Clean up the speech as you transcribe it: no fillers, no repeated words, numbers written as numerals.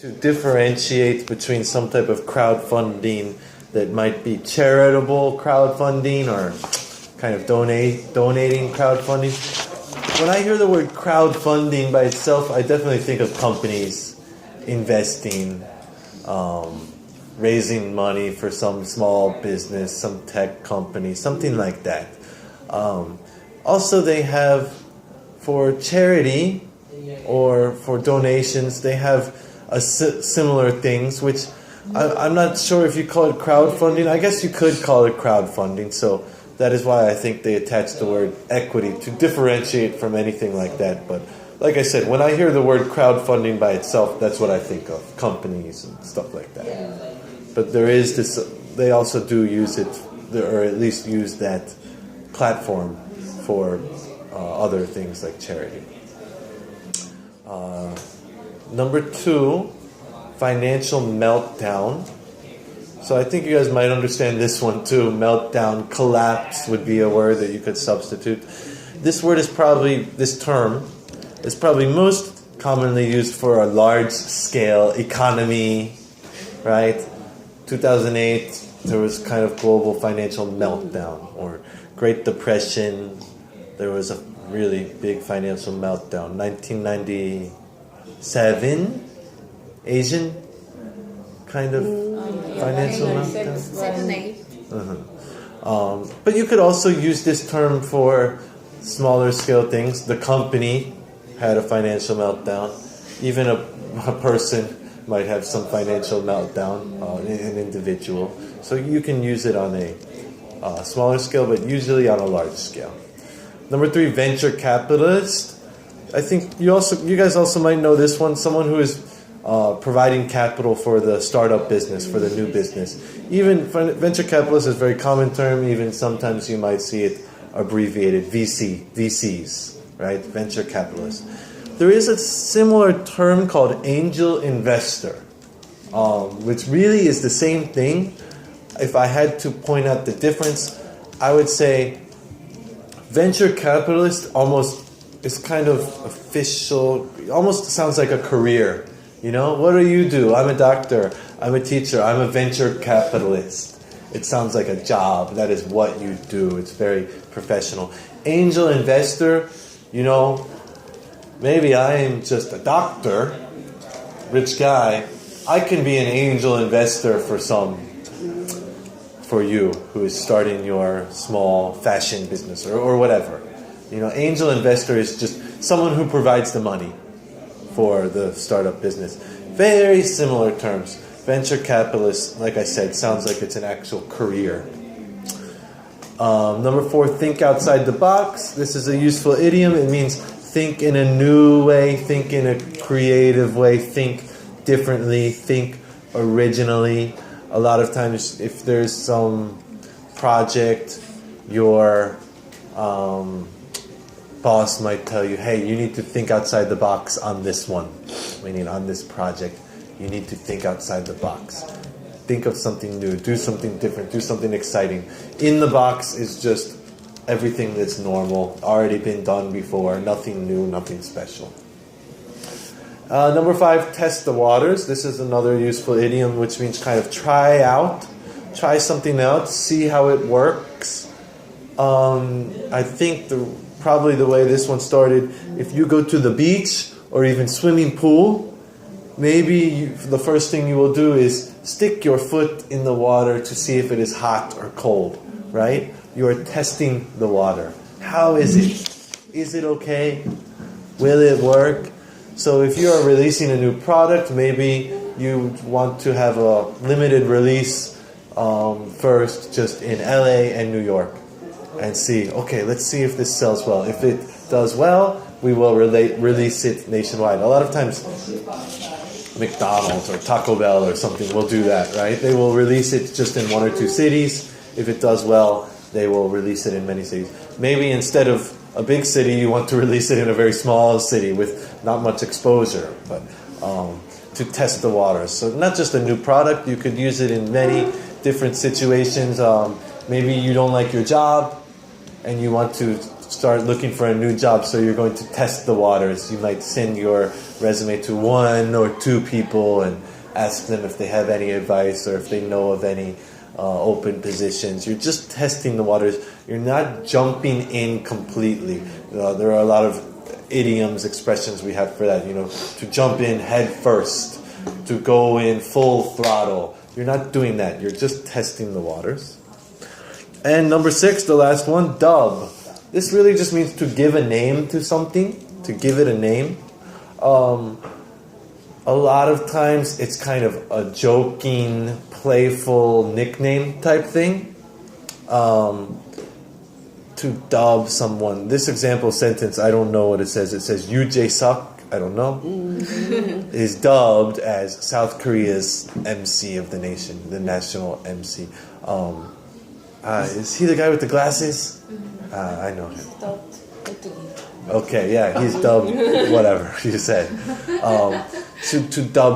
to differentiate between some type of crowdfunding that might be charitable crowdfunding or kind of donating crowdfunding. When I hear the word crowdfunding by itself, I definitely think of companies investing, raising money for some small business, some tech company, something like that. Also, they have for charity or for donations, they have similar things, which I'm not sure if you call it crowdfunding. I guess you could call it crowdfunding, so that is why I think they attach the word equity to differentiate from anything like that. But like I said, when I hear the word crowdfunding by itself, that's what I think of, companies and stuff like that. But there is this, they also do use it, or at least use that platform for other things like charity. Number 2, financial meltdown. So I think you guys might understand this one too. Meltdown, collapse would be a word that you could substitute. This term is probably most commonly used for a large-scale economy, right? 2008, there was kind of global financial meltdown, or Great Depression, there was a really big financial meltdown. 1997, Asian kind of financial meltdown. 7, 8. But you could also use this term for smaller scale things. The company had a financial meltdown. Even a person might have some financial meltdown, an individual. So you can use it on a smaller scale, but usually on a large scale. Number 3, venture capitalist. I think you guys also might know this one. Someone who is providing capital for the startup business, for the new business. Even venture capitalist is a very common term. Even sometimes you might see it abbreviated VCs, right? Venture capitalist. There is a similar term called angel investor, which really is the same thing. If I had to point out the difference, I would say venture capitalist almost is kind of official, almost sounds like a career. You know, what do you do? I'm a doctor, I'm a teacher, I'm a venture capitalist. It sounds like a job. That is what you do. It's very professional. Angel investor, you know, maybe I am just a doctor, rich guy. I can be an angel investor for you who is starting your small fashion business or whatever. You know, angel investor is just someone who provides the money for the startup business. Very similar terms. Venture capitalist, like I said, sounds like it's an actual career. Number 4, think outside the box. This is a useful idiom. It means think in a new way, think in a creative way, think differently, think originally. A lot of times, if there's some project, your boss might tell you, hey, you need to think outside the box on this one. Meaning on this project, you need to think outside the box. Think of something new, do something different, do something exciting. In the box is just everything that's normal, already been done before, nothing new, nothing special. Number 5, test the waters. This is another useful idiom, which means kind of try something out, see how it works. I think probably the way this one started, if you go to the beach or even swimming pool, maybe the first thing you will do is stick your foot in the water to see if it is hot or cold, right? You are testing the water. How is it? Is it okay? Will it work? So if you are releasing a new product, maybe you want to have a limited release first just in LA and New York and see, okay, let's see if this sells well. If it does well, we will release it nationwide. A lot of times McDonald's or Taco Bell or something will do that, right? They will release it just in 1 or 2 cities. If it does well, they will release it in many cities. Maybe instead of a big city, you want to release it in a very small city with not much exposure, but to test the waters. So not just a new product, you could use it in many different situations. Maybe you don't like your job and you want to start looking for a new job, so you're going to test the waters. You might send your resume to 1 or 2 people and ask them if they have any advice or if they know of any open positions. You're just testing the waters. You're not jumping in completely. There are a lot of idioms, expressions we have for that. To jump in head first, to go in full throttle. You're not doing that. You're just testing the waters. And number 6, the last one, dub. This really just means to give a name to something, to give it a name. A lot of times it's kind of a joking, playful nickname type thing. To dub someone. This example sentence, I don't know what it says. It says, "You Jae Suck," I don't know, is dubbed as South Korea's MC of the nation, the national MC. Is he the guy with the glasses? I know him. Okay, yeah, he's dubbed, whatever you said. To dub